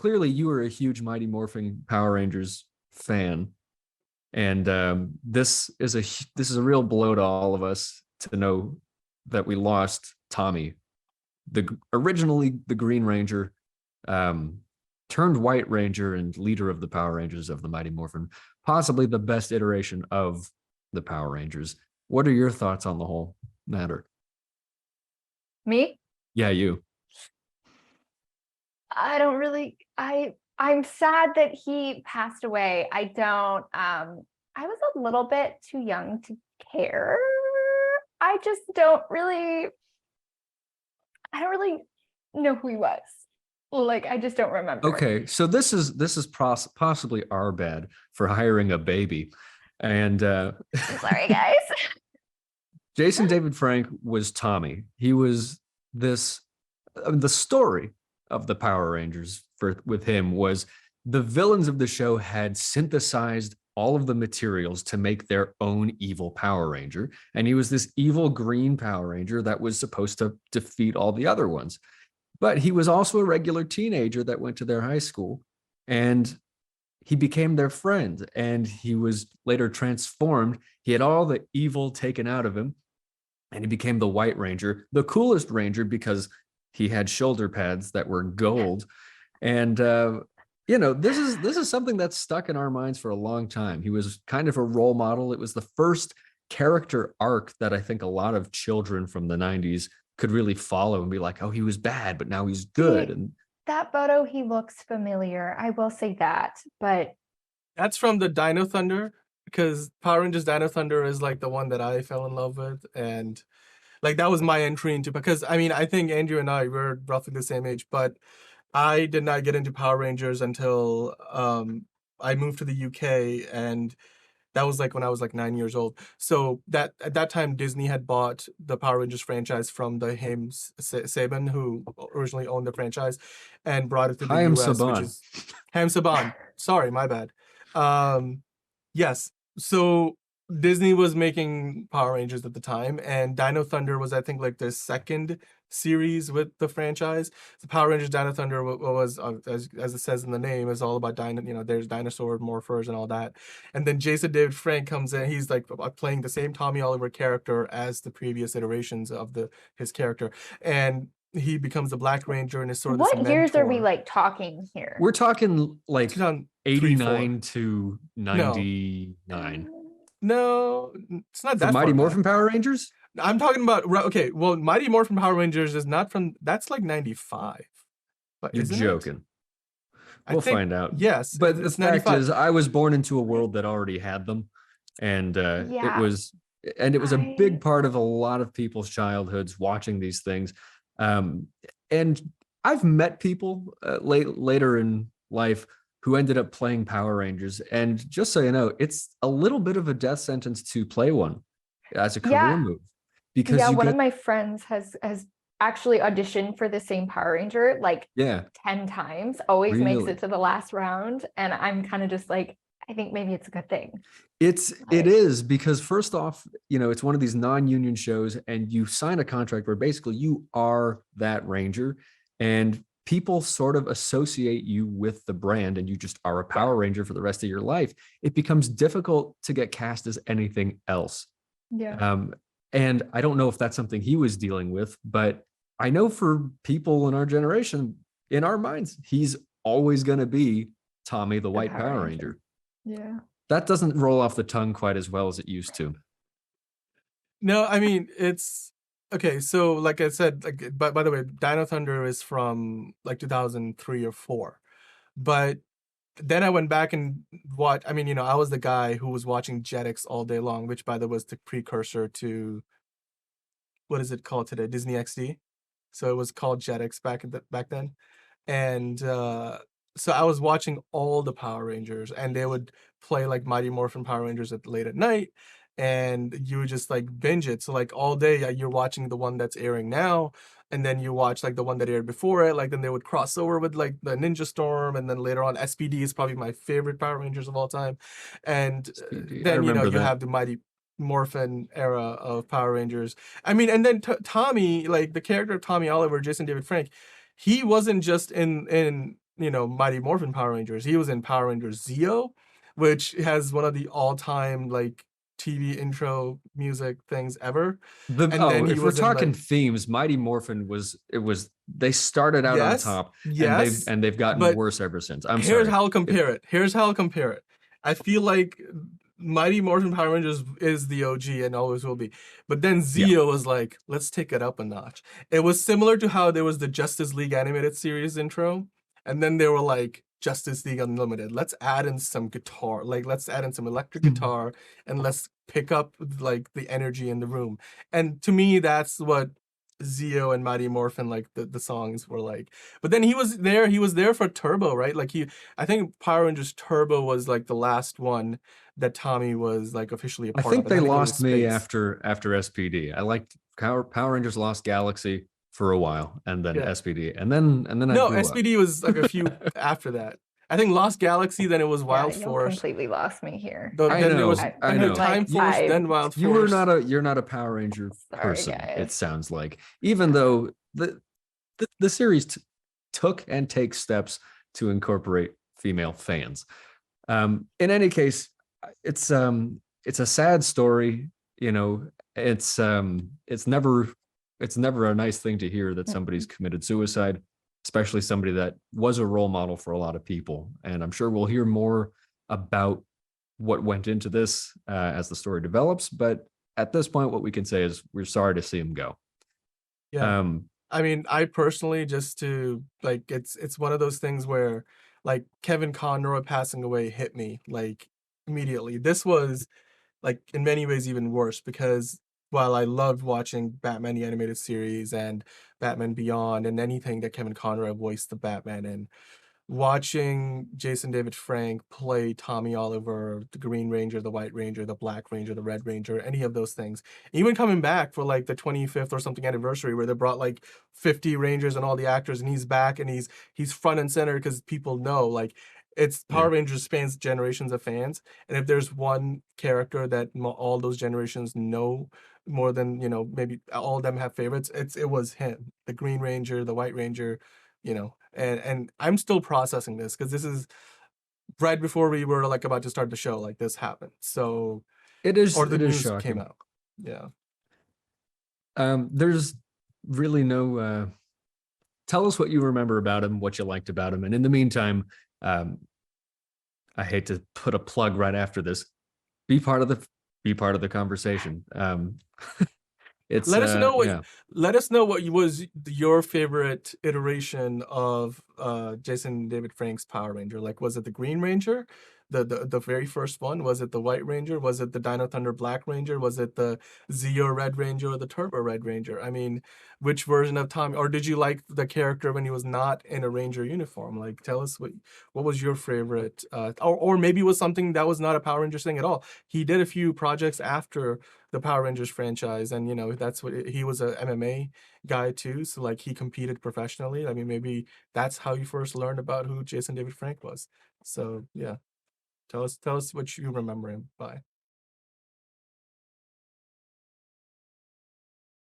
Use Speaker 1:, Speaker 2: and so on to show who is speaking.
Speaker 1: clearly you were a huge Mighty Morphin Power Rangers fan, and this is a real blow to all of us to know that we lost Tommy, originally the Green Ranger, turned White Ranger and leader of the Power Rangers of the Mighty Morphin, possibly the best iteration of the Power Rangers. What are your thoughts on the whole matter?
Speaker 2: Me?
Speaker 1: Yeah, you.
Speaker 2: I don't really, I'm sad that he passed away. I was a little bit too young to care. I just I don't really know who he was. Like, I just don't remember.
Speaker 1: Okay, so this is possibly our bad for hiring a baby. And
Speaker 2: I'm sorry, guys.
Speaker 1: Jason David Frank was Tommy. He was this. The story of the Power Rangers with him was the villains of the show had synthesized all of the materials to make their own evil Power Ranger, and he was this evil green Power Ranger that was supposed to defeat all the other ones. But he was also a regular teenager that went to their high school, and he became their friend, and he was later transformed. He had all the evil taken out of him, and he became the White Ranger, the coolest Ranger because he had shoulder pads that were gold. And this is something that's stuck in our minds for a long time. He was kind of a role model. It was the first character arc that I think a lot of children from the 90s could really follow and be like, oh, he was bad, but now he's good. And
Speaker 2: that photo, he looks familiar. I will say that, but
Speaker 3: that's from the Dino Thunder, because Power Rangers Dino Thunder is like the one that I fell in love with, and like that was my entry into, because I mean, I think Andrew and I were roughly the same age, but I did not get into Power Rangers until I moved to the UK, and that was like when I was like 9 years old. So that at that time, Disney had bought the Power Rangers franchise from the Haim Saban, who originally owned the franchise, and brought it to the US,
Speaker 1: Saban.
Speaker 3: which is Haim Saban. Sorry, my bad. Yes. So Disney was making Power Rangers at the time, and Dino Thunder was, I think, like the second series with the franchise. The Power Rangers Dino Thunder was as it says in the name, is all about there's dinosaur morphers and all that. And then Jason David Frank comes in. He's like playing the same Tommy Oliver character as the previous iterations of his character, and he becomes the Black Ranger and is sort of this
Speaker 2: what years are we
Speaker 3: mentor.
Speaker 2: like talking here?
Speaker 1: we're talking like 89
Speaker 3: 3-4.
Speaker 1: to 99.
Speaker 3: No, it's not that
Speaker 1: For Mighty
Speaker 3: far
Speaker 1: Morphin
Speaker 3: back.
Speaker 1: Power Rangers?
Speaker 3: I'm talking about, okay, well, Mighty Morphin Power Rangers is not from, that's like 95. But
Speaker 1: You're joking. We'll find out.
Speaker 3: Yes,
Speaker 1: but the
Speaker 3: it's
Speaker 1: fact
Speaker 3: 95.
Speaker 1: is, I was born into a world that already had them, and it was a big part of a lot of people's childhoods watching these things. And I've met people later in life who ended up playing Power Rangers, and just so you know, it's a little bit of a death sentence to play one as a career move, because
Speaker 2: one of my friends has actually auditioned for the same Power Ranger like 10 times, always makes it to the last round, and I'm kind of just like, I think maybe it's a good thing.
Speaker 1: It is, because first off, it's one of these non-union shows, and you sign a contract where basically you are that Ranger, and people sort of associate you with the brand, and you just are a Power Ranger for the rest of your life. It becomes difficult to get cast as anything else. And I don't know if that's something he was dealing with, but I know for people in our generation, in our minds, he's always going to be Tommy, the White Power Ranger.
Speaker 2: Yeah.
Speaker 1: That doesn't roll off the tongue quite as well as it used to.
Speaker 3: No, I mean, it's okay. So like I said, like, but by the way, Dino Thunder is from like 2003 or 4. But then I went back and watched, I mean, I was the guy who was watching Jetix all day long, which by the way was the precursor to, what is it called today? Disney XD. So it was called Jetix back then. And so I was watching all the Power Rangers, and they would play like Mighty Morphin Power Rangers late at night, and you would just like binge it. So like all day you're watching the one that's airing now, and then you watch like the one that aired before it. Like then they would cross over with like the Ninja Storm, and then later on SPD is probably my favorite Power Rangers of all time. And then you have the Mighty Morphin era of Power Rangers. I mean, and then Tommy, like the character of Tommy Oliver, Jason David Frank, he wasn't just in Mighty Morphin Power Rangers. He was in Power Rangers Zeo, which has one of the all-time like TV intro music things ever. And then he
Speaker 1: If we're
Speaker 3: was in
Speaker 1: talking
Speaker 3: like,
Speaker 1: themes, Mighty Morphin they started out on
Speaker 3: yes,
Speaker 1: top
Speaker 3: yes,
Speaker 1: and they've gotten
Speaker 3: but
Speaker 1: worse ever since. I'm
Speaker 3: here's
Speaker 1: sorry.
Speaker 3: how I'll compare it. Here's how I'll compare it. I feel like Mighty Morphin Power Rangers is the OG and always will be. But then
Speaker 1: Yeah.
Speaker 3: Zeo was like, let's take it up a notch. It was similar to how there was the Justice League animated series intro, and then they were like, Justice League Unlimited. Let's add in some guitar, like let's add in some electric guitar, and let's pick up like the energy in the room. And to me, that's what Zeo and Mighty Morphin, like the songs were like. But then he was there for Turbo, right? Like I think Power Rangers Turbo was like the last one that Tommy was like officially a
Speaker 1: I
Speaker 3: part of.
Speaker 1: think
Speaker 3: And
Speaker 1: they
Speaker 3: then it goes
Speaker 1: lost me
Speaker 3: space.
Speaker 1: after SPD. I liked Power Rangers Lost Galaxy for a while, and then
Speaker 3: Yeah.
Speaker 1: SPD, and then I
Speaker 3: No,
Speaker 1: grew up.
Speaker 3: SPD was like a few after that. I think Lost Galaxy, then it was Wild
Speaker 2: you
Speaker 3: Force.
Speaker 2: completely lost me here.
Speaker 1: I
Speaker 3: Then there
Speaker 1: know,
Speaker 3: was
Speaker 1: I know.
Speaker 3: Time
Speaker 2: like
Speaker 3: Force,
Speaker 2: five.
Speaker 3: then Wild Force.
Speaker 1: You're not a Power Ranger
Speaker 2: Sorry,
Speaker 1: person.
Speaker 2: guys.
Speaker 1: It sounds like, even though the series took and takes steps to incorporate female fans. In any case, it's a sad story. It's never a nice thing to hear that somebody's committed suicide, especially somebody that was a role model for a lot of people. And I'm sure we'll hear more about what went into this as the story develops. But at this point, what we can say is we're sorry to see him go.
Speaker 3: Yeah. I mean, I personally, just to like, it's one of those things where like Kevin Conroy passing away hit me like immediately. This was like in many ways even worse, because while I loved watching Batman the animated series and Batman Beyond and anything that Kevin Conroy voiced the Batman in, watching Jason David Frank play Tommy Oliver, the Green Ranger, the White Ranger, the Black Ranger, the Red Ranger, any of those things. Even coming back for like the 25th or something anniversary where they brought like 50 Rangers and all the actors, and he's back and he's front and center because people know like it's Power Rangers spans generations of fans. And if there's one character that all those generations know more than, maybe all of them have favorites, it was him, the Green Ranger, the White Ranger, and I'm still processing this because this is right before we were like about to start the show, like this happened. So
Speaker 1: It is
Speaker 3: news
Speaker 1: shocking.
Speaker 3: came out. Yeah.
Speaker 1: There's really no tell us what you remember about him, what you liked about him. And in the meantime, I hate to put a plug right after this. Be part of the conversation.
Speaker 3: Let us know what was your favorite iteration of Jason David Frank's Power Ranger. Like, was it the Green Ranger, the very first one? Was it the White Ranger? Was it the Dino Thunder Black Ranger? Was it the Zeo Red Ranger or the Turbo Red Ranger? I mean, which version of Tommy? Or did you like the character when he was not in a Ranger uniform? Like, tell us what was your favorite, or maybe it was something that was not a Power Rangers thing at all. He did a few projects after the Power Rangers franchise, and that's what he was, a MMA guy too, so like he competed professionally. I mean, maybe that's how you first learned about who Jason David Frank was. So yeah, tell us what you remember him by.